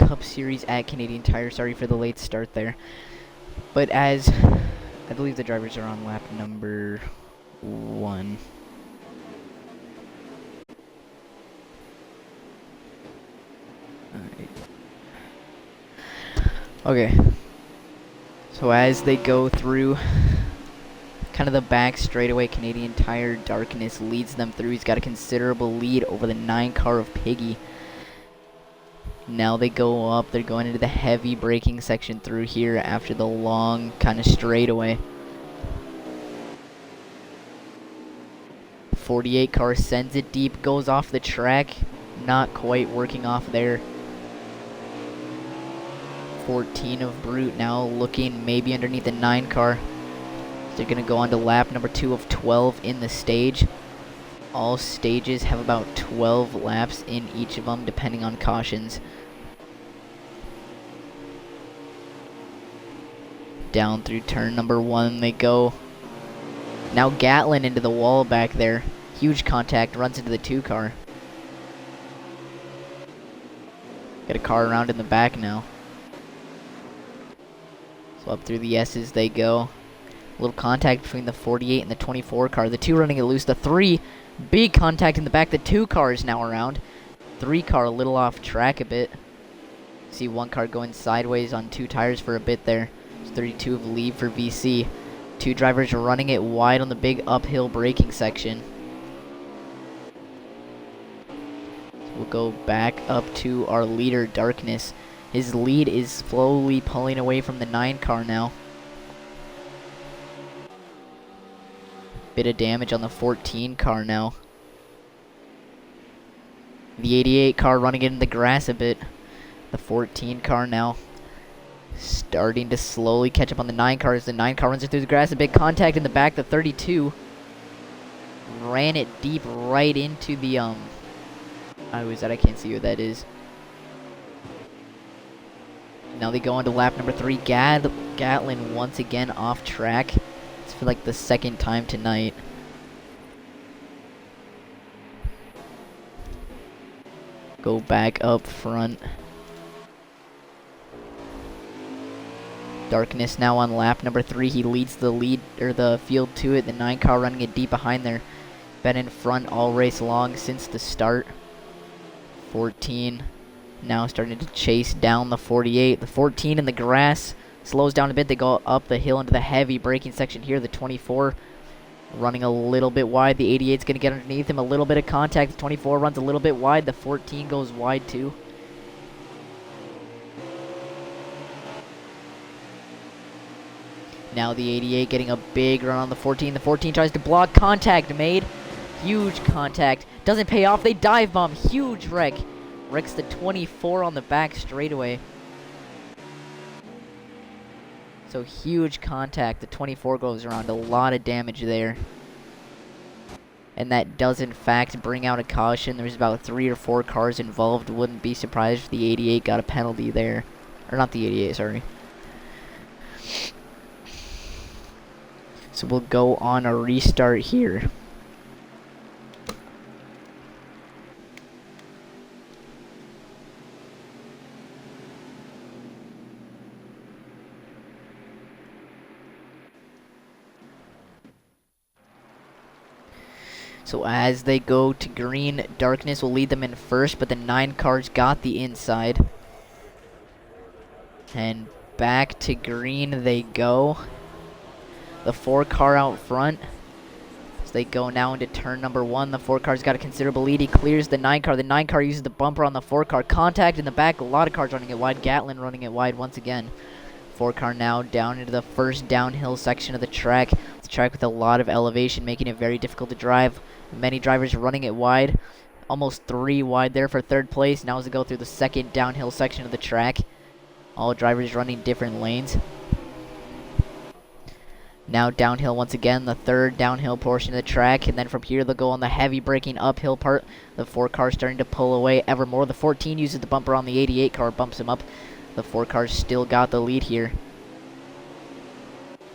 Cup Series at Canadian Tire. Sorry for the late start there. But as I believe the drivers are on lap number 1. Okay. So as they go through kind of the back straightaway, Canadian Tire Darkness leads them through. He's got a considerable lead over the 9 car of Piggy. Now they go up. They're going into the heavy braking section through here after the long kind of straightaway. 48 car sends it deep, goes off the track. Not quite working off there. 14 of Brute now looking maybe underneath the 9 car. They're going to go on to lap number 2 of 12 in the stage. All stages have about 12 laps in each of them, depending on cautions. Down through turn number 1 they go. Now Gatlin into the wall back there. Huge contact, runs into the 2 car. Got a car around in the back now. So up through the S's they go. A little contact between the 48 and the 24 car. The 2 running it loose. The 3, big contact in the back. The 2 car is now around. 3 car a little off track a bit. See 1 car going sideways on 2 tires for a bit there. It's 32 of lead for VC. 2 drivers are running it wide on the big uphill braking section. So we'll go back up to our leader, Darkness. His lead is slowly pulling away from the 9 car now. Bit of damage on the 14 car now. The 88 car running it in the grass a bit. The 14 car now starting to slowly catch up on the 9 car as the 9 car runs it through the grass. A big contact in the back. The 32 ran it deep right into the I can't see who that is. Now they go on to lap number 3. Gatlin once again off track. It's for like the second time tonight. Go back up front. Darkness now on lap number 3. He leads the field to it. The 9 car running it deep behind there. Been in front all race long since the start. 14 now starting to chase down the 48. The 14 in the grass slows down a bit. They go up the hill into the heavy braking section here. The 24 running a little bit wide. The 88 is going to get underneath him. A little bit of contact. The 24 runs a little bit wide. The 14 goes wide too. Now the 88 getting a big run on the 14. The 14 tries to block. Contact made. Huge contact. Doesn't pay off. They dive bomb. Huge wreck. Wrecks the 24 on the back straightaway. So huge contact. The 24 goes around. A lot of damage there. And that does in fact bring out a caution. There's about 3 or 4 cars involved. Wouldn't be surprised if the 88 got a penalty there. Or not the 88, sorry. So we'll go on a restart here. So as they go to green, Darkness will lead them in first, but the 9 cars got the inside. And back to green they go. The 4 car out front. As they go now into turn number 1, the 4 car's got a considerable lead. He clears the 9 car. The 9 car uses the bumper on the 4 car. Contact in the back. A lot of cars running it wide. Gatlin running it wide once again. 4 car now down into the first downhill section of the track. It's a track with a lot of elevation, making it very difficult to drive. Many drivers running it wide. Almost 3 wide there for 3rd place. Now as they go through the second downhill section of the track. All drivers running different lanes. Now downhill once again, the 3rd downhill portion of the track. And then from here they'll go on the heavy braking uphill part. The 4 car starting to pull away ever more. The 14 uses the bumper on the 88 car, bumps him up. The 4 cars still got the lead here.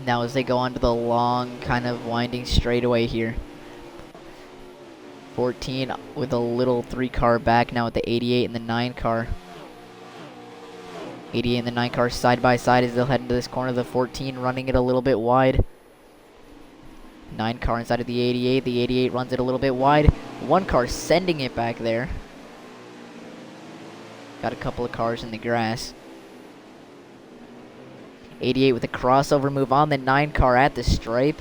Now as they go on to the long kind of winding straightaway here. 14 with a little 3 car back now with the 88 and the 9 car. 88 and the 9 car side by side as they'll head into this corner. The 14 running it a little bit wide. 9 car inside of the 88. The 88 runs it a little bit wide. 1 car sending it back there. Got a couple of cars in the grass. 88 with a crossover move on the 9 car at the stripe.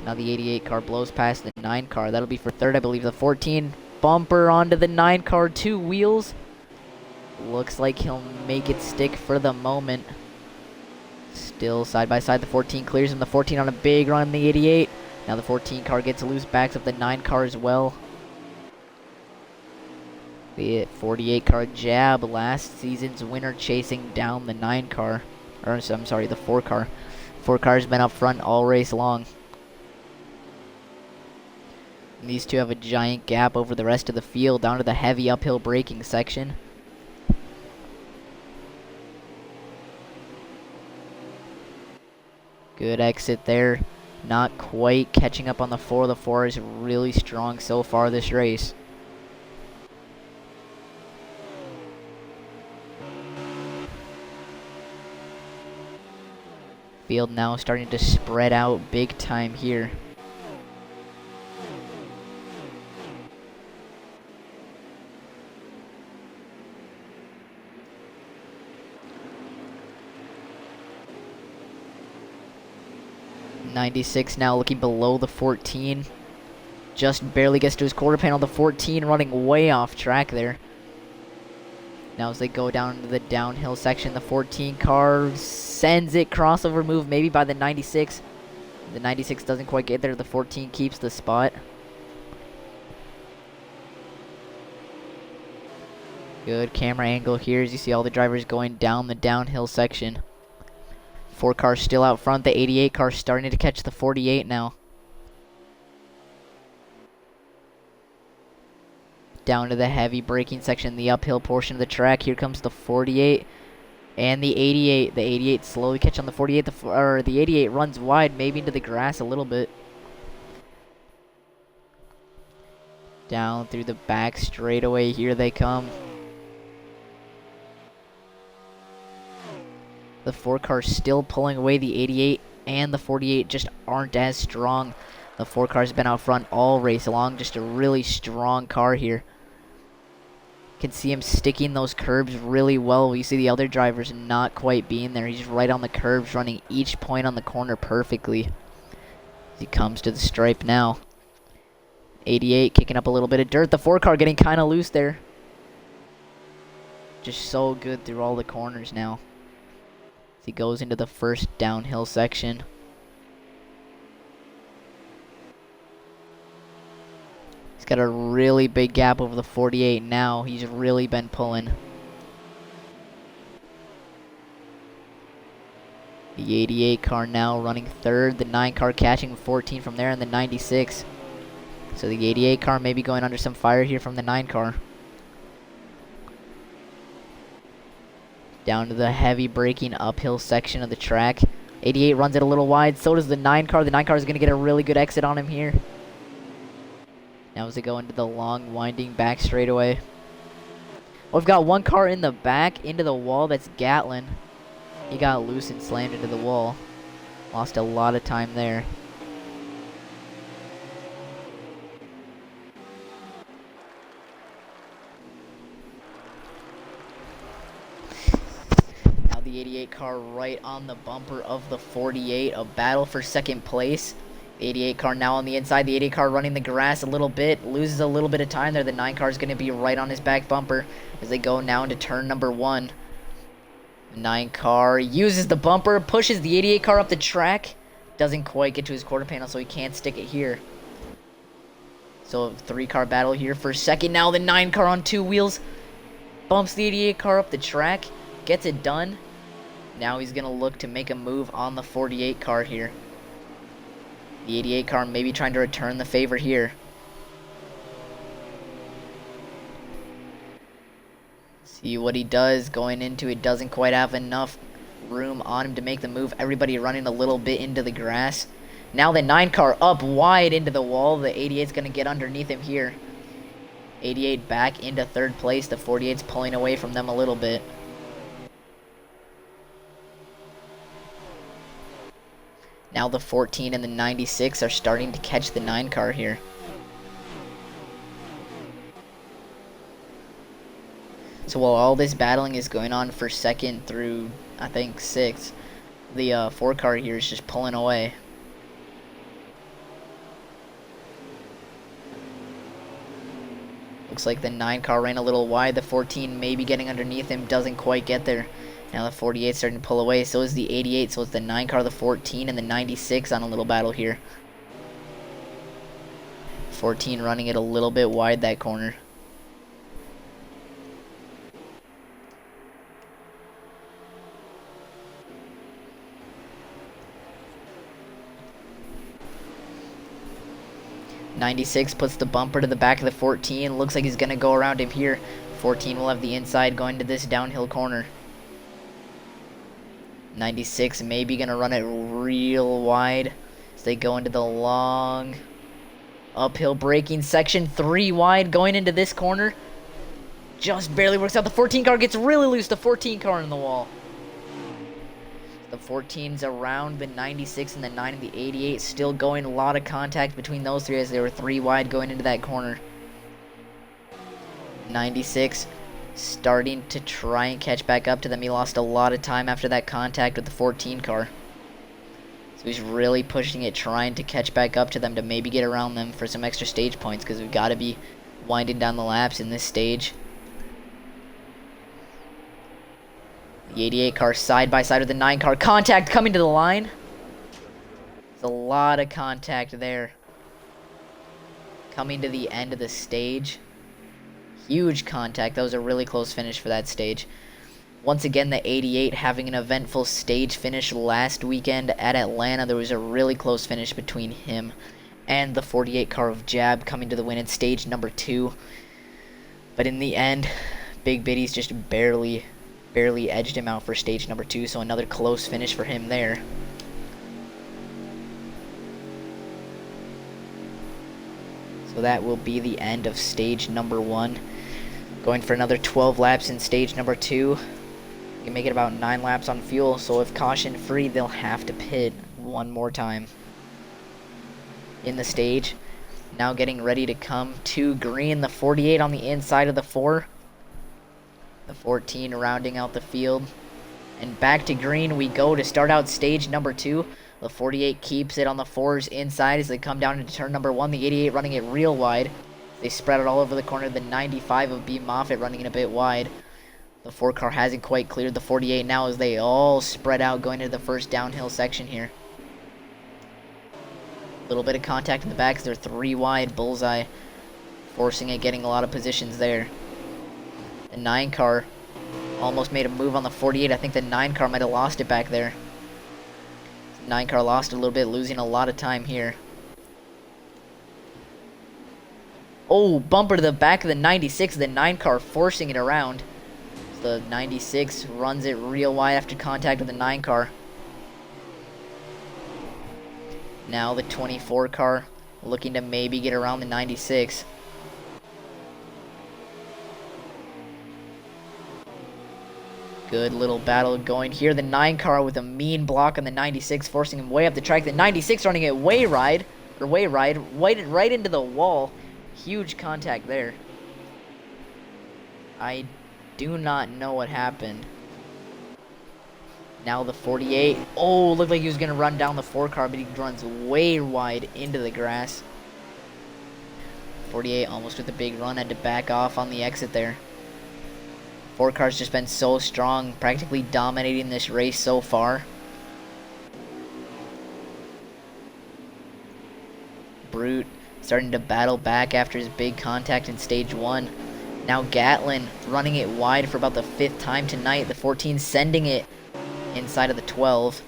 Now the 88 car blows past the 9 car. That'll be for third, I believe. The 14 bumper onto the 9 car, 2 wheels. Looks like he'll make it stick for the moment. Still side by side, the 14 clears him. The 14 on a big run in the 88. Now the 14 car gets loose, backs up the 9 car as well. The 48 car jab, last season's winner, chasing down the 9 car. Or I'm sorry, the 4 car. 4 car's been up front all race long. And these two have a giant gap over the rest of the field down to the heavy uphill braking section. Good exit there. Not quite catching up on the 4. The 4 is really strong so far this race. Field now starting to spread out big time here. '96 now looking below the 14. Just barely gets to his quarter panel. The 14 running way off track there. Now as they go down to the downhill section, the 14 car sends it, crossover move maybe by the 96. The 96 doesn't quite get there. The 14 keeps the spot. Good camera angle here as you see all the drivers going down the downhill section. 4 cars still out front. The 88 car starting to catch the 48 now. Down to the heavy braking section, the uphill portion of the track. Here comes the 48 and the 88. The 88 slowly catch on the 48. The 88 runs wide, maybe into the grass a little bit. Down through the back straightaway, here they come. The 4 car still pulling away. The 88 and the 48 just aren't as strong. The 4 car's been out front all race long. Just a really strong car here. Can see him sticking those curbs really well. You see the other drivers not quite being there. He's right on the curbs, running each point on the corner perfectly. As he comes to the stripe now. 88 kicking up a little bit of dirt. The 4 car getting kind of loose there. Just so good through all the corners now. As he goes into the first downhill section. He's got a really big gap over the 48 now. He's really been pulling. The 88 car now running third. The 9 car catching 14 from there, and the 96. So the 88 car may be going under some fire here from the 9 car. Down to the heavy braking uphill section of the track. 88 runs it a little wide. So does the 9 car. The 9 car is going to get a really good exit on him here. Now as they go into the long, winding back straightaway. Well, we've got 1 car in the back into the wall. That's Gatlin. He got loose and slammed into the wall. Lost a lot of time there. Now the 88 car right on the bumper of the 48. A battle for second place. The 88 car now on the inside. The 88 car running the grass a little bit. Loses a little bit of time there. The 9 car is going to be right on his back bumper as they go now into turn number 1. The 9 car uses the bumper. Pushes the 88 car up the track. Doesn't quite get to his quarter panel, so he can't stick it here. So 3 car battle here for second. Now the 9 car on 2 wheels. Bumps the 88 car up the track. Gets it done. Now he's going to look to make a move on the 48 car here. The 88 car maybe trying to return the favor here. See what he does going into it. Doesn't quite have enough room on him to make the move. Everybody running a little bit into the grass. Now the 9 car up wide into the wall. The 88's going to get underneath him here. 88 back into third place. The 48's pulling away from them a little bit. Now the 14 and the 96 are starting to catch the 9 car here. So while all this battling is going on for 2nd through, I think, 6th, the 4 car here is just pulling away. Looks like the 9 car ran a little wide. The 14 maybe getting underneath him, doesn't quite get there. Now the 48 starting to pull away. So is the 88. So it's the 9 car, the 14, and the 96 on a little battle here. 14 running it a little bit wide that corner. '96 puts the bumper to the back of the 14. Looks like he's going to go around him here. 14 will have the inside going to this downhill corner. 96 maybe going to run it real wide as they go into the long uphill braking section. 3 wide going into this corner. Just barely works out. The 14 car gets really loose. The 14 car in the wall. The 14's around the 96 and the 9 and the 88. Still going, a lot of contact between those three as they were 3 wide going into that corner. 96 starting to try and catch back up to them. He lost a lot of time after that contact with the 14 car. So he's really pushing it, trying to catch back up to them to maybe get around them for some extra stage points, because we've got to be winding down the laps in this stage. The 88 car side by side with the 9 car. Contact coming to the line. There's a lot of contact there. Coming to the end of the stage. Huge contact. That was a really close finish for that stage. Once again, the 88 having an eventful stage finish last weekend at Atlanta. There was a really close finish between him and the 48 car of Jab coming to the win in stage number 2. But in the end, Big Biddy's just barely edged him out for stage number 2, so another close finish for him there. So that will be the end of stage number 1. Going for another 12 laps in stage number 2. You can make it about 9 laps on fuel, so if caution free, they'll have to pit one more time in the stage. Now getting ready to come to green, the 48 on the inside of the 4. The 14 rounding out the field. And back to green we go to start out stage number 2. The 48 keeps it on the 4's inside as they come down into turn number 1. The 88 running it real wide. They spread it all over the corner. The 95 of B. Moffitt running it a bit wide. The 4 car hasn't quite cleared the 48 now as they all spread out going into the first downhill section here. A little bit of contact in the back as they're 3 wide. Bullseye forcing it, getting a lot of positions there. The 9 car almost made a move on the 48. I think the 9 car might have lost it back there. The 9 car lost it a little bit, losing a lot of time here. Oh, bumper to the back of the 96. The 9 car forcing it around. The 96 runs it real wide after contact with the 9 car. Now the 24 car looking to maybe get around the 96. Good little battle going here. The 9 car with a mean block on the 96, forcing him way up the track. The 96 running it way right into the wall. Huge contact there. I do not know what happened. Now the 48. Oh, looked like he was going to run down the 4 car, but he runs way wide into the grass. 48 almost with a big run, had to back off on the exit there. 4 car's just been so strong, practically dominating this race so far. Brute starting to battle back after his big contact in stage 1. Now Gatlin running it wide for about the 5th time tonight. The 14 sending it inside of the 12.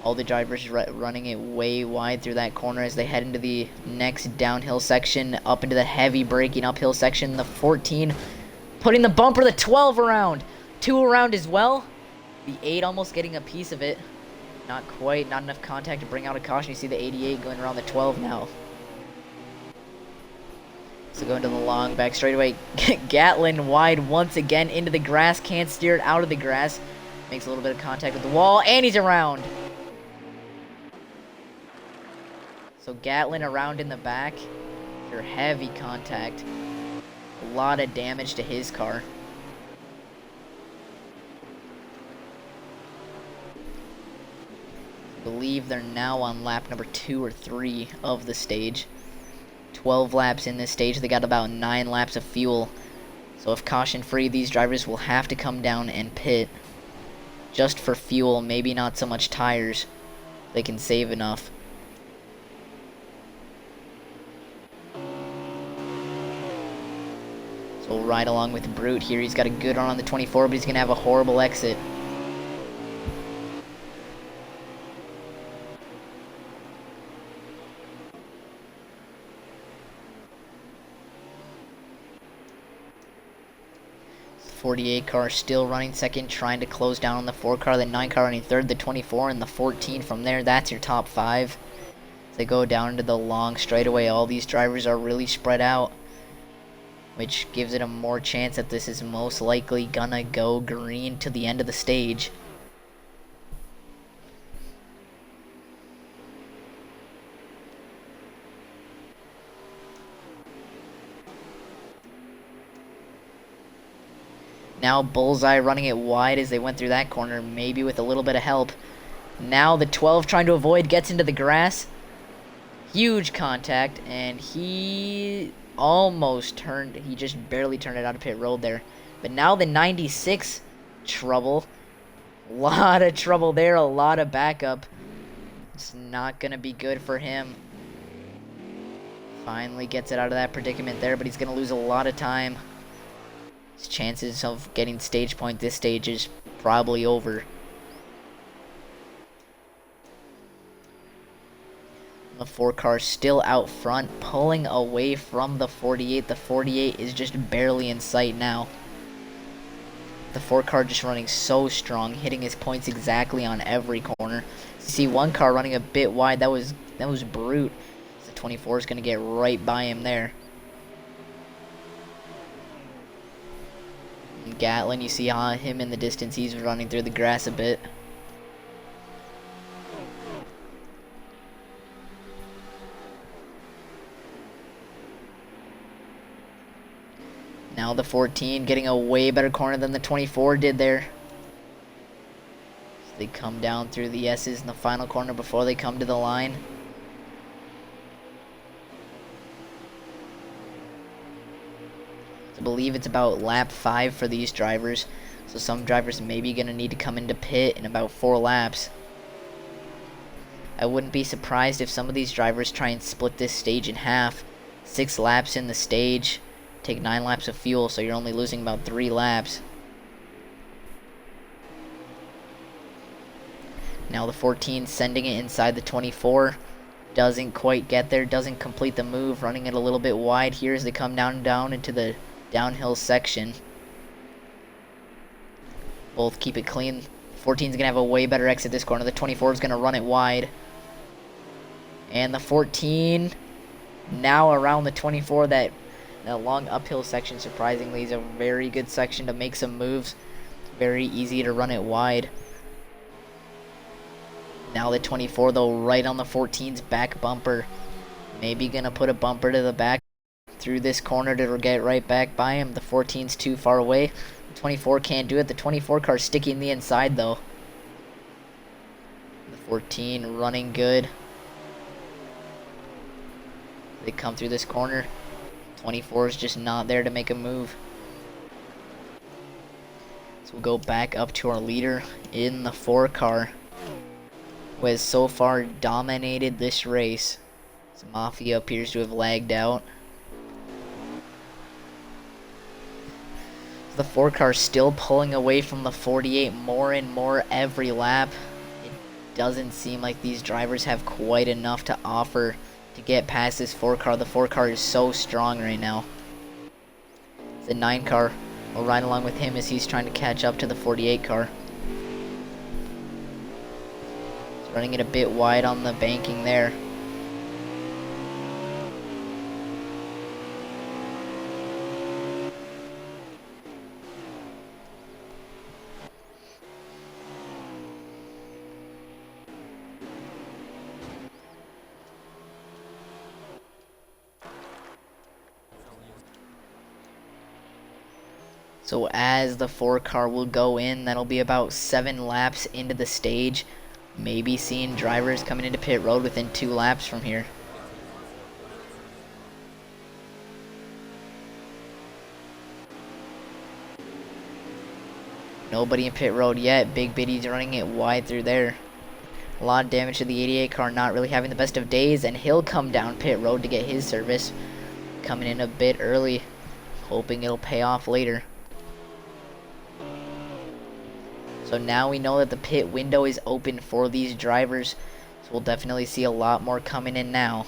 All the drivers running it way wide through that corner as they head into the next downhill section, up into the heavy braking uphill section. The 14 putting the bumper, the 12 around. 2 around as well. The 8 almost getting a piece of it. Not quite, not enough contact to bring out a caution. You see the 88 going around the 12 now. So going to the long back straightaway. Gatlin wide once again into the grass. Can't steer it out of the grass. Makes a little bit of contact with the wall, and he's around. So Gatlin around in the back for heavy contact. A lot of damage to his car. I believe they're now on lap number 2 or 3 of the stage. 12 laps in this stage. They got about 9 laps of fuel. So if caution free, these drivers will have to come down and pit just for fuel, maybe not so much tires. They can save enough. So we'll ride along with Brute here. He's got a good run on the 24, but he's going to have a horrible exit. The 48 car still running second, trying to close down on the 4 car. The 9 car running third, the 24 and the 14 from there. That's your top 5. As they go down into the long straightaway, all these drivers are really spread out, which gives it a more chance that this is most likely gonna go green to the end of the stage. Now Bullseye running it wide as they went through that corner, maybe with a little bit of help. Now the 12 trying to avoid, gets into the grass. Huge contact, and he almost turned, he just barely turned it out of pit road there. But now the 96, trouble. A lot of trouble there, a lot of backup. It's not going to be good for him. Finally gets it out of that predicament there, but he's going to lose a lot of time. His chances of getting stage point this stage is probably over. The 4 car still out front, pulling away from the 48. The 48 is just barely in sight now. The 4 car just running so strong, hitting his points exactly on every corner. You see 1 car running a bit wide. That was Brute. The 24 is going to get right by him there. And Gatlin, you see him in the distance. He's running through the grass a bit. Now the 14 getting a way better corner than the 24 did there. So they come down through the S's in the final corner before they come to the line. I believe it's about lap 5 for these drivers. So some drivers may be going to need to come into pit in about 4 laps. I wouldn't be surprised if some of these drivers try and split this stage in half. 6 laps in the stage. Take 9 laps of fuel, so you're only losing about 3 laps. Now the 14 sending it inside the 24. Doesn't quite get there, doesn't complete the move, running it a little bit wide here as they come down into the downhill section. Both keep it clean. 14's gonna have a way better exit this corner. The 24 is gonna run it wide. And the 14 now around the 24, that long uphill section, surprisingly, is a very good section to make some moves. Very easy to run it wide. Now the 24, though, right on the 14's back bumper. Maybe gonna put a bumper to the back through this corner to get right back by him. The 14's too far away. The 24 can't do it. The 24 car's sticking the inside, though. The 14 running good. They come through this corner. 24 is just not there to make a move. So we'll go back up to our leader in the 4 car, who has so far dominated this race. So Mafia appears to have lagged out. The 4 car still pulling away from the 48 more and more every lap. It doesn't seem like these drivers have quite enough to offer to get past this 4 car. The 4 car is so strong right now. The 9 car will ride along with him as he's trying to catch up to the 48 car. He's running it a bit wide on the banking there. So as the 4 car will go in, that'll be about 7 laps into the stage. Maybe seeing drivers coming into pit road within 2 laps from here. Nobody in pit road yet. Big Biddy's running it wide through there. A lot of damage to the 88 car, not really having the best of days, and he'll come down pit road to get his service. Coming in a bit early, hoping it'll pay off later. So now we know that the pit window is open for these drivers, so we'll definitely see a lot more coming in now.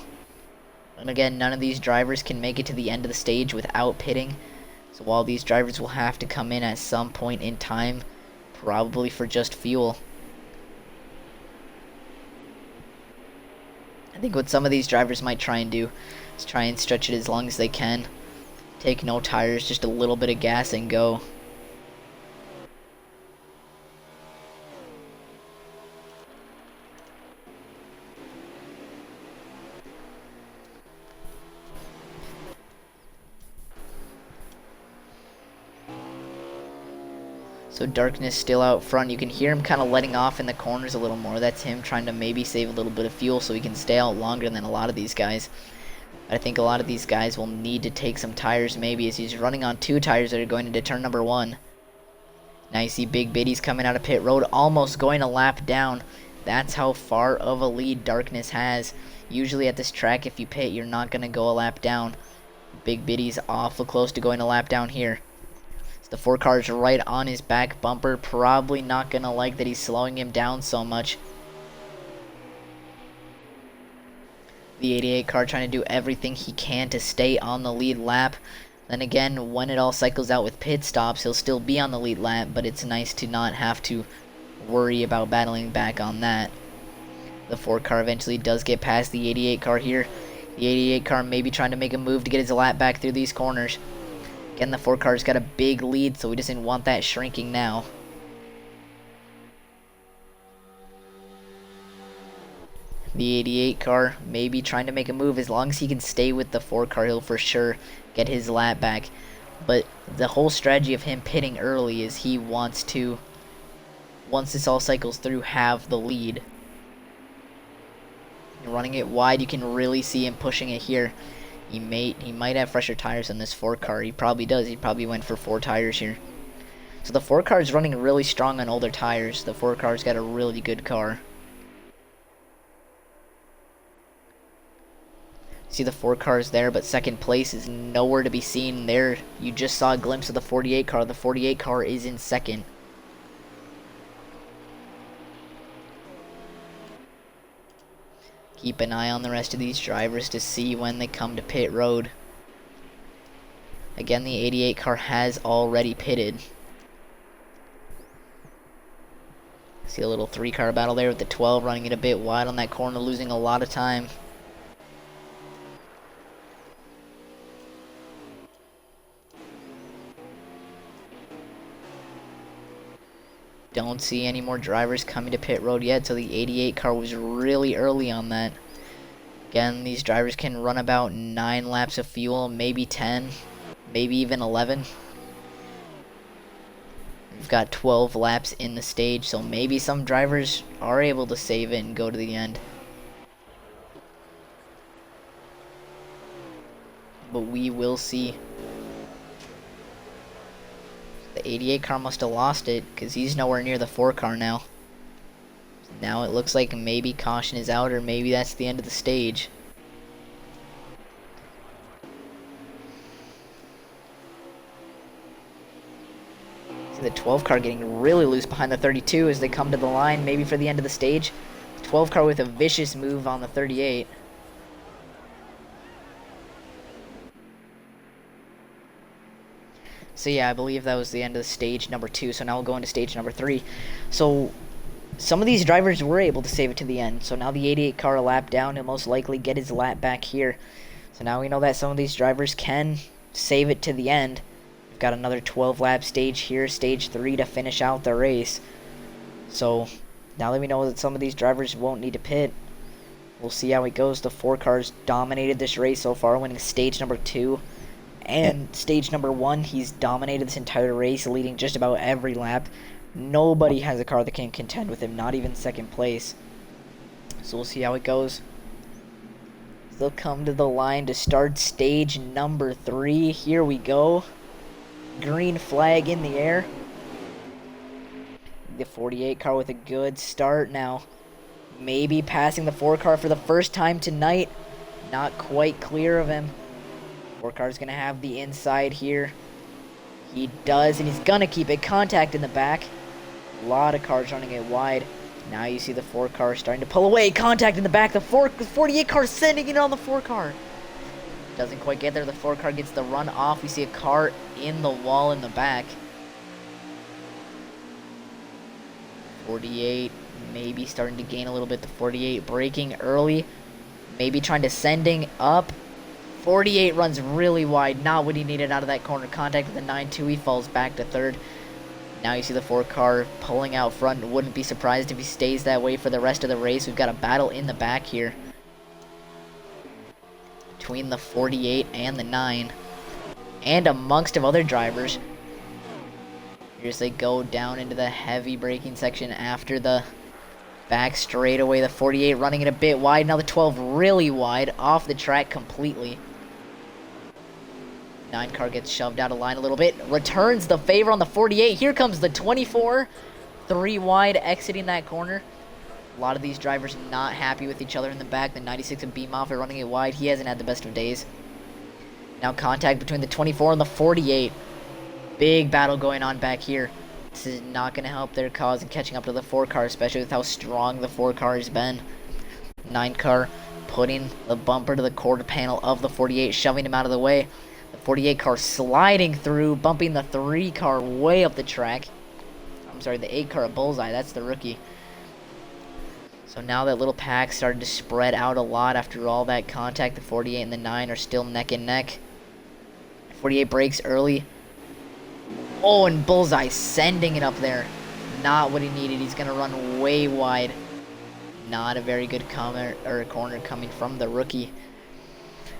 And again, none of these drivers can make it to the end of the stage without pitting. So while these drivers will have to come in at some point in time, probably for just fuel. I think what some of these drivers might try and do is try and stretch it as long as they can. Take no tires, just a little bit of gas and go. So Darkness still out front. You can hear him kind of letting off in the corners a little more. That's him trying to maybe save a little bit of fuel so he can stay out longer than a lot of these guys. I think a lot of these guys will need to take some tires maybe, as he's running on 2 tires that are going into turn number 1. Now you see Big Biddy's coming out of pit road, almost going a lap down. That's how far of a lead Darkness has. Usually at this track, if you pit, you're not going to go a lap down. Big Biddy's awful close to going a lap down here. The 4 car's right on his back bumper. Probably not going to like that he's slowing him down so much. The 88 car trying to do everything he can to stay on the lead lap. Then again, when it all cycles out with pit stops, he'll still be on the lead lap, but it's nice to not have to worry about battling back on that. The 4 car eventually does get past the 88 car here. The 88 car maybe trying to make a move to get his lap back through these corners. Again, the 4 car's got a big lead, so he doesn't want that shrinking now. The 88 car maybe trying to make a move. As long as he can stay with the 4 car, he'll for sure get his lap back. But the whole strategy of him pitting early is he wants to, once this all cycles through, have the lead. And running it wide, you can really see him pushing it here. He might have fresher tires than this 4 car. He probably does. He probably went for 4 tires here. So the 4 car is running really strong on older tires. The 4 car's got a really good car. See the 4 cars there, but second place is nowhere to be seen there. You just saw a glimpse of the 48 car. The 48 car is in second. Keep an eye on the rest of these drivers to see when they come to pit road. Again, the 88 car has already pitted. See a little 3 car battle there with the 12 running it a bit wide on that corner, losing a lot of time. Don't see any more drivers coming to pit road yet, so the 88 car was really early on that. Again, these drivers can run about 9 laps of fuel, maybe 10, maybe even 11. We've got 12 laps in the stage, so maybe some drivers are able to save it and go to the end. But we will see. The 88 car must have lost it, because he's nowhere near the 4 car now. Now it looks like maybe caution is out, or maybe that's the end of the stage. See the 12 car getting really loose behind the 32 as they come to the line, maybe for the end of the stage. 12 car with a vicious move on the 38. So yeah, I believe that was the end of stage number 2. So now we'll go into stage number 3. So some of these drivers were able to save it to the end. So now the 88 car a lap down. He'll most likely get his lap back here. So now we know that some of these drivers can save it to the end. We've got another 12 lap stage here, stage 3, to finish out the race. So now that we know that some of these drivers won't need to pit, we'll see how it goes. The 4 cars dominated this race so far, winning stage number 2 and stage number 1. He's dominated this entire race, leading just about every lap. Nobody has a car that can contend with him, not even second place. So we'll see how it goes. They'll come to the line to start stage number 3. Here we go. Green flag in the air. The 48 car with a good start now. Maybe passing the 4 car for the first time tonight. Not quite clear of him. 4 car's going to have the inside here. He does, and he's going to keep it. Contact in the back. A lot of cars running it wide. Now you see the 4 car starting to pull away. Contact in the back. The 48 car sending it on the 4 car. Doesn't quite get there. The 4 car gets the run off. We see a car in the wall in the back. 48 maybe starting to gain a little bit. The 48 braking early. Maybe trying to sending up. 48 runs really wide. Not what he needed out of that corner. Contact with the 9-2. He falls back to 3rd. Now you see the 4 car pulling out front. Wouldn't be surprised if he stays that way for the rest of the race. We've got a battle in the back here between the 48 and the 9. And amongst of other drivers. Here's they go down into the heavy braking section after the back straightaway. The 48 running it a bit wide. Now the 12 really wide. Off the track completely. 9 car gets shoved out of line a little bit. Returns the favor on the 48. Here comes the 24. 3 wide exiting that corner. A lot of these drivers not happy with each other in the back. The 96 of Beam Off are running it wide. He hasn't had the best of days. Now contact between the 24 and the 48. Big battle going on back here. This is not going to help their cause in catching up to the 4 car, especially with how strong the 4 car has been. 9 car putting the bumper to the quarter panel of the 48, shoving him out of the way. The 48 car sliding through, bumping the 3 car way up the track. I'm sorry, the 8 car at Bullseye. That's the rookie. So now that little pack started to spread out a lot after all that contact. The 48 and the 9 are still neck and neck. 48 brakes early. Oh, and Bullseye sending it up there. Not what he needed. He's going to run way wide. Not a very good corner coming from the rookie.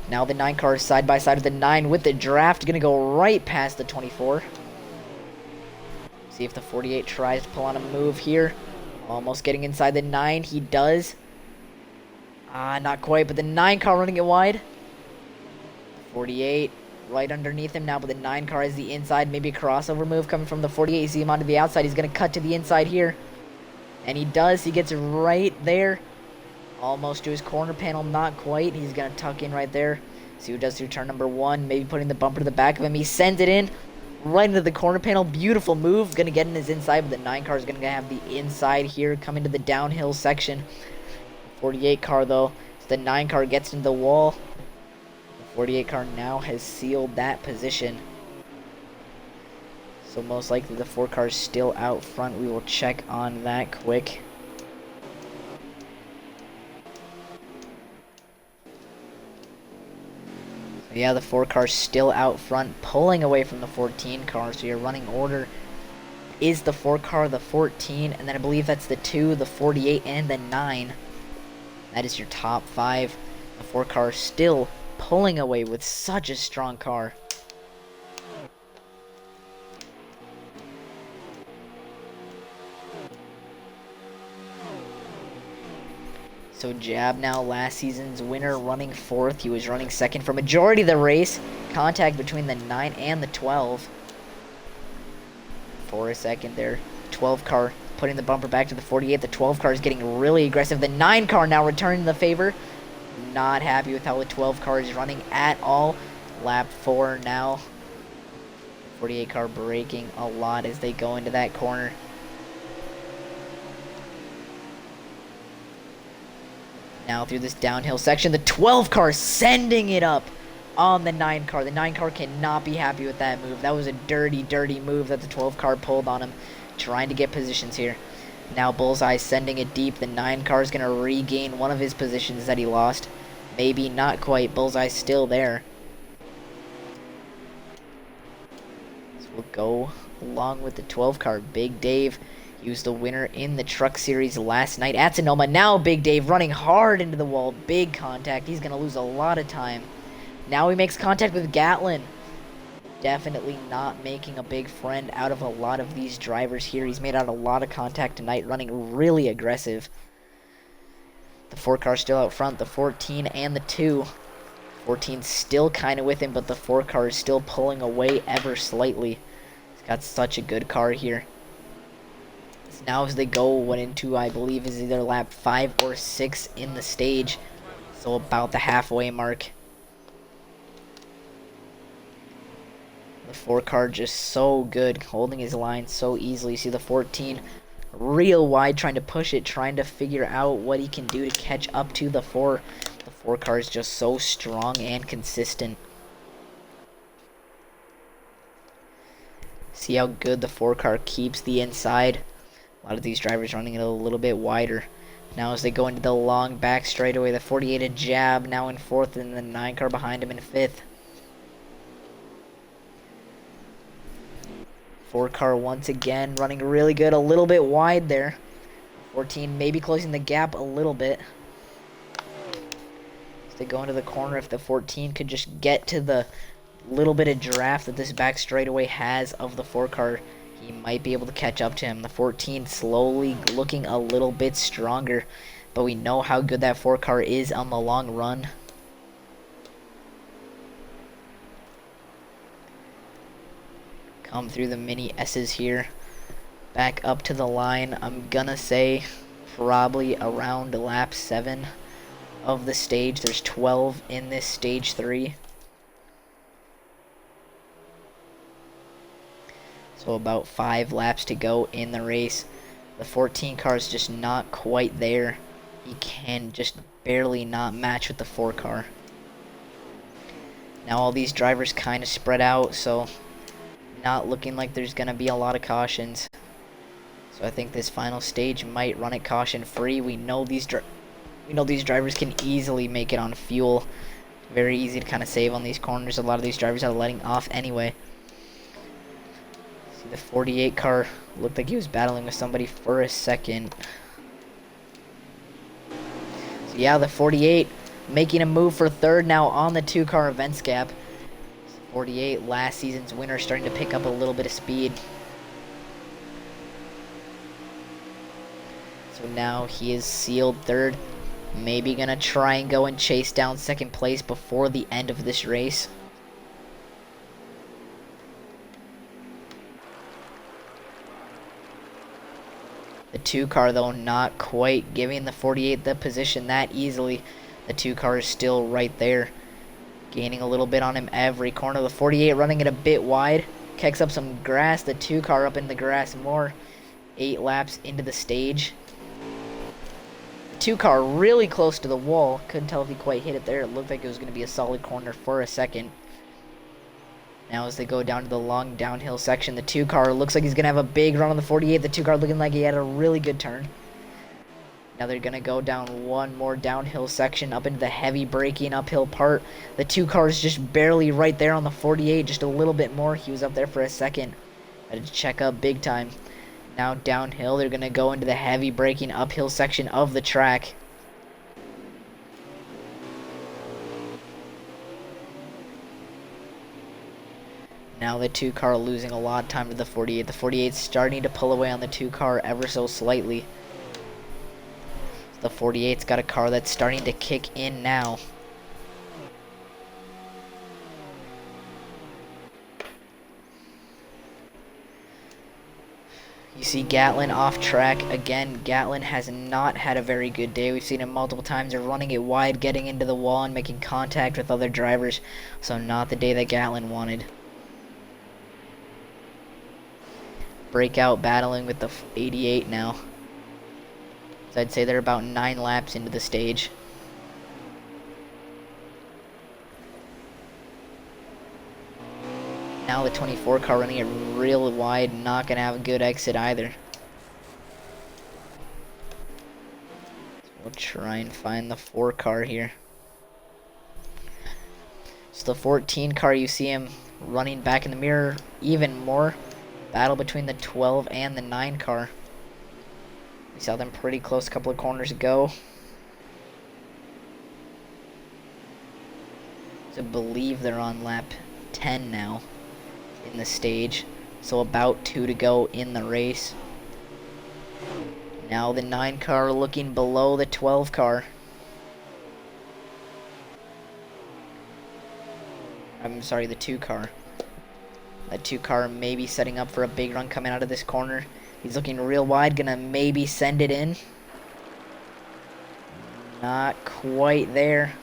Now the 9 car is side by side with the 9 with the draft. Going to go right past the 24. See if the 48 tries to pull on a move here. Almost getting inside the 9. He does. Not quite, but the 9 car running it wide. 48 right underneath him now, but the 9 car has the inside. Maybe a crossover move coming from the 48. You see him onto the outside. He's going to cut to the inside here. And he does. He gets right there. Almost to his corner panel. Not quite. He's going to tuck in right there. See what does through turn number 1. Maybe putting the bumper to the back of him. He sends it in right into the corner panel. Beautiful move. Going to get in his inside, but the 9 car is going to have the inside here coming to the downhill section. 48 car, though. So the 9 car gets into the wall. 48 car now has sealed that position. So most likely the 4 car is still out front. We will check on that quick. So yeah, the 4 car is still out front, pulling away from the 14 car. So your running order is the 4 car, the 14, and then I believe that's the 2, the 48, and the 9. That is your top 5. The 4 car still pulling away with such a strong car. So Jab now last season's winner, running 4th. He was running 2nd for majority of the race. Contact between the 9 and the 12. For a second there. 12 car putting the bumper back to the 48. The 12 car is getting really aggressive. The 9 car now returning the favor. Not happy with how the 12 car is running at all. Lap 4 now. 48 car braking a lot as they go into that corner. Now through this downhill section, the 12 car sending it up on the 9 car. The 9 car cannot be happy with that move. That was a dirty, dirty move that the 12 car pulled on him, trying to get positions here. Now Bullseye sending it deep. The 9 car is going to regain one of his positions that he lost. Maybe not quite. Bullseye's still there. So we'll go along with the 12 car. Big Dave used the winner in the Truck Series last night at Sonoma. Now Big Dave running hard into the wall. Big contact. He's going to lose a lot of time. Now he makes contact with Gatlin. definitely not making a big friend out of a lot of these drivers here. He's made out a lot of contact tonight, running really aggressive. The 4 car still out front, the 14 and the 2. 14 still kind of with him, but the 4 car is still pulling away ever slightly. He's got such a good car here. So now as they go into, I believe, is either lap 5 or 6 in the stage. So about the halfway mark. The 4 car just so good, holding his line so easily. You see the 14 real wide, trying to push it, trying to figure out what he can do to catch up to the 4. The 4 car is just so strong and consistent. See how good the 4 car keeps the inside. A lot of these drivers running it a little bit wider. Now as they go into the long back straightaway, the 48 a jab now in 4th, and the 9 car behind him in 5th. 4 car once again running really good, a little bit wide there. 14 maybe closing the gap a little bit. As they go into the corner, if the 14 could just get to the little bit of draft that this back straightaway has of the 4 car, he might be able to catch up to him. The 14 slowly looking a little bit stronger, but we know how good that 4 car is on the long run. Come through the mini S's here. Back up to the line. I'm gonna say probably around lap 7 of the stage. There's 12 in this stage 3. So about 5 laps to go in the race. The 14 car is just not quite there. He can just barely not match with the 4 car. Now all these drivers kind of spread out, so not looking like there's going to be a lot of cautions. So I think this final stage might run it caution free. We know these drivers can easily make it on fuel. Very easy to kind of save on these corners. A lot of these drivers are letting off anyway. See the 48 car looked like he was battling with somebody for a second. So yeah, the 48 making a move for 3rd now on the 2 car events gap. 48, last season's winner, starting to pick up a little bit of speed. So now he is sealed 3rd. Maybe gonna try and go and chase down 2nd place before the end of this race. The 2 car though not quite giving the 48 the position that easily. The 2 car is still right there, gaining a little bit on him every corner. The 48 running it a bit wide, kicks up some grass. The 2 car up in the grass more. 8 laps into the stage. The 2 car really close to the wall. Couldn't tell if he quite hit it there. It looked like it was going to be a solid corner for a second. Now as they go down to the long downhill section, the 2 car looks like he's going to have a big run on the 48. The 2 car looking like he had a really good turn. Now they're going to go down one more downhill section up into the heavy braking uphill part. The 2 cars just barely right there on the 48, just a little bit more. He was up there for a second. Had to check up big time. Now downhill, they're going to go into the heavy braking uphill section of the track. Now the 2 car losing a lot of time to the 48. The 48 starting to pull away on the 2 car ever so slightly. The 48's got a car that's starting to kick in now. You see Gatlin off track. Again, Gatlin has not had a very good day. We've seen him multiple times. They're running it wide, getting into the wall and making contact with other drivers. So not the day that Gatlin wanted. Breakout battling with the 88 now. So I'd say they're about 9 laps into the stage. Now the 24 car running it real wide, not going to have a good exit either. So we'll try and find the 4 car here. So the 14 car, you see him running back in the mirror even more. Battle between the 12 and the 9 car. We saw them pretty close a couple of corners ago. So I believe they're on lap 10 now. in the stage. So about 2 to go in the race. Now the 9 car looking below the 12 car. I'm sorry, the 2 car. That 2 car may be setting up for a big run coming out of this corner. He's looking real wide, gonna maybe send it in. Not quite there.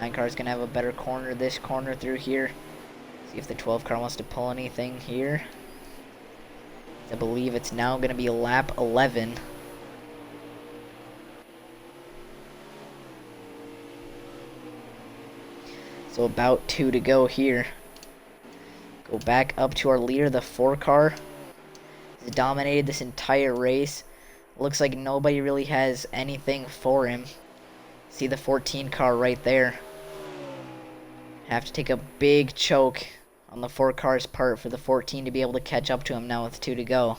9 car's gonna have a better corner this corner through here. See if the 12 car wants to pull anything here. I believe it's now gonna be lap 11. So about 2 to go here. Go back up to our leader, the 4 car. He's dominated this entire race. Looks like nobody really has anything for him. See the 14 car right there. Have to take a big choke on the 4 car's part for the 14 to be able to catch up to him now with 2 to go.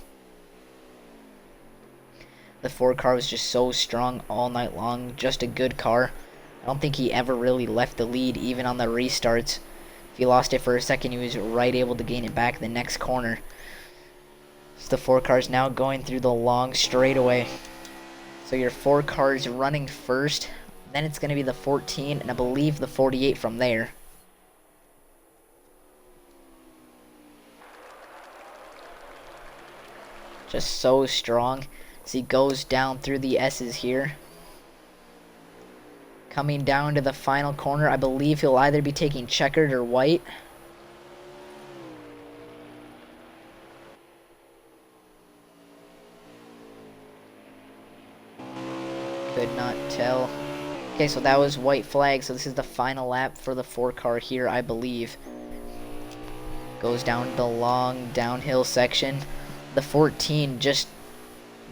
The 4 car was just so strong all night long. Just a good car. I don't think he ever really left the lead, even on the restarts. If he lost it for a second, he was right able to gain it back the next corner. So the 4 cars now going through the long straightaway. So your 4 cars running first. Then it's going to be the 14 and I believe the 48 from there. Just so strong. As he goes down through the S's here. Coming down to the final corner, I believe he'll either be taking checkered or white. Could not tell. Okay, so that was white flag, so this is the final lap for the 4 car here, I believe. Goes down the long downhill section. The 14 just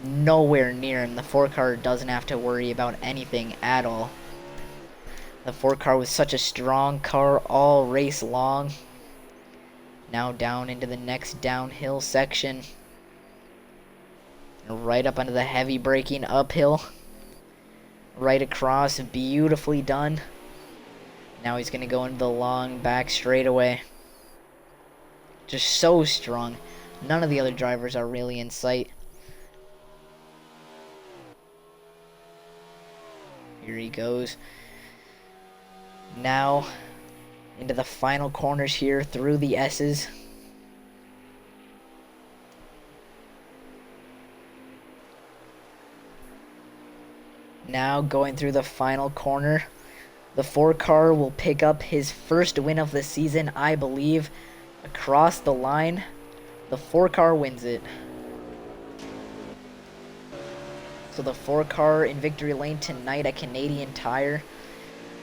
nowhere near him. The 4 car doesn't have to worry about anything at all. The 4 car was such a strong car all race long. Now down into the next downhill section. Right up onto the heavy braking uphill. Right across, beautifully done. Now he's going to go into the long back straightaway. Just so strong. None of the other drivers are really in sight. Here he goes. Now into the final corners here through the S's. Now going through the final corner. The 4 car will pick up his first win of the season, I believe. Across the line, the 4 car wins it. So the 4 car in victory lane tonight at Canadian Tire.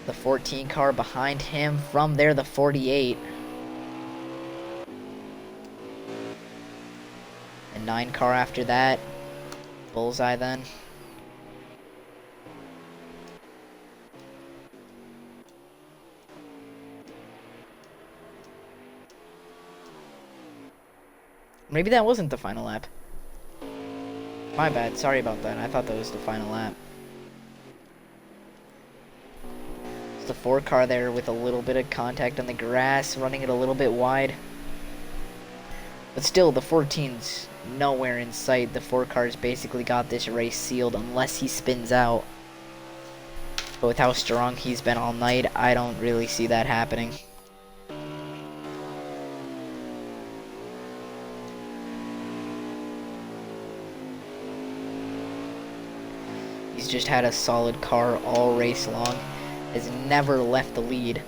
The 14 car behind him. From there, the 48. The 9 car after that. Bullseye then. Maybe that wasn't the final lap. My bad. Sorry about that. I thought that was the final lap. It's the 4 car there with a little bit of contact on the grass, running it a little bit wide. But still, the 14's nowhere in sight. The 4 car's basically got this race sealed unless he spins out. But with how strong he's been all night, I don't really see that happening. He's just had a solid car all race long. Has never left the lead.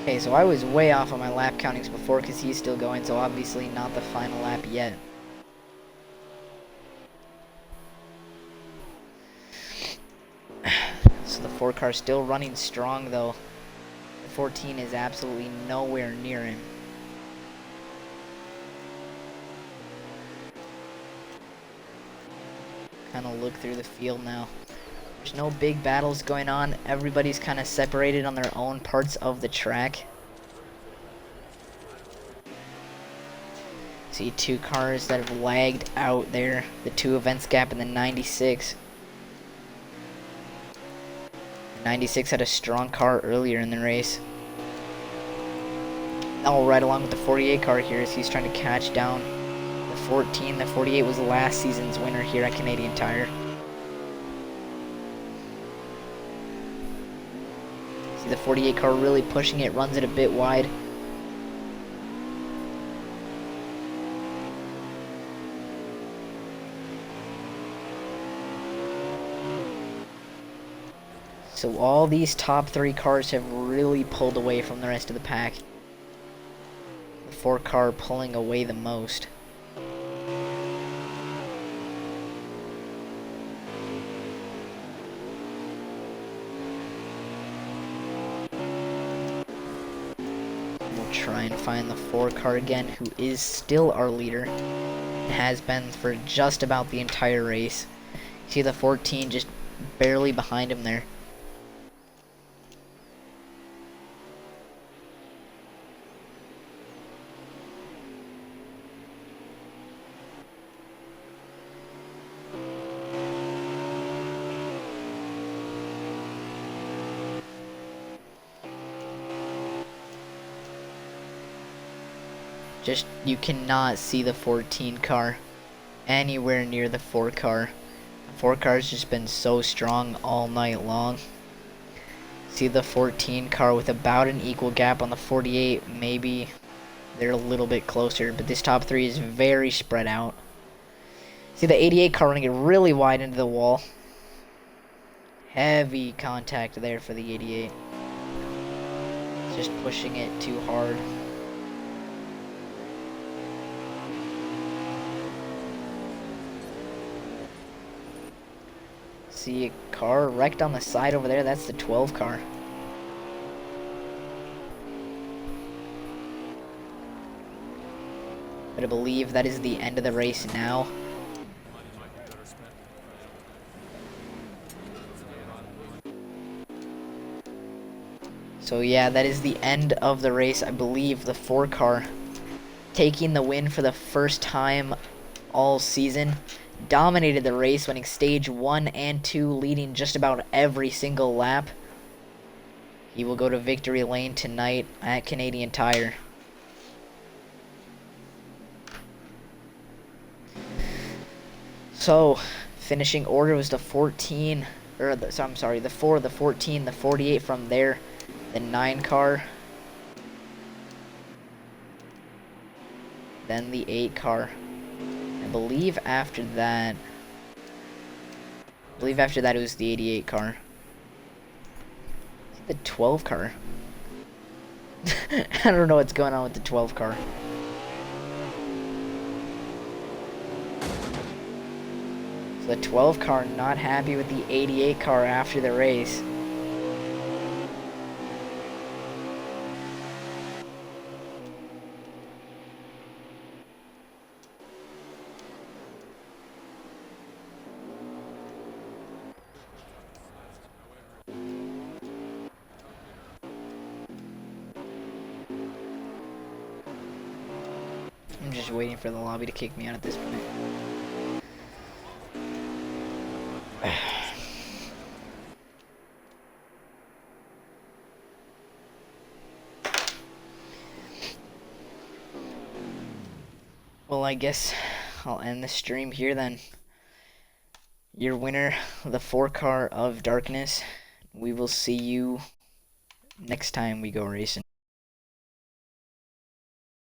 Okay, so I was way off on my lap countings before because he's still going, so obviously not the final lap yet. So the 4 car still running strong though. The 14 is absolutely nowhere near him. Kind of look through the field now. There's no big battles going on. Everybody's kind of separated on their own parts of the track. See two cars that have lagged out there. The two events gap in the 96. 96 had a strong car earlier in the race. Oh, right along with the 48 car here as he's trying to catch down the 14. The 48 was last season's winner here at Canadian Tire. See the 48 car really pushing it, runs it a bit wide. So all these top three cars have really pulled away from the rest of the pack. The 4 car pulling away the most. We'll try and find the 4 car again, who is still our leader. And has been for just about the entire race. See the 14 just barely behind him there. Just, you cannot see the 14 car anywhere near the 4 car. The 4 car's just been so strong all night long. See the 14 car with about an equal gap on the 48. Maybe they're a little bit closer, but this top 3 is very spread out. See the 88 car running it really wide into the wall. Heavy contact there for the 88. It's just pushing it too hard. See a car wrecked on the side over there. That's the 12 car. But I believe that is the end of the race now. So yeah, that is the end of the race. I believe the 4 car taking the win for the first time all season. Dominated the race, winning stage 1 and 2, leading just about every single lap. He will go to victory lane tonight at Canadian Tire. So, finishing order was the 14, or the, I'm sorry, the 4, the 14, the 48 from there, the 9 car, then the 8 car. I believe after that it was the 88 car. The 12 car. I don't know what's going on with the 12 car. So the 12 car not happy with the 88 car after the race. I'm just waiting for the lobby to kick me out at this point. Well, I guess I'll end the stream here then. Your winner, the 4 car of darkness. We will see you next time we go racing.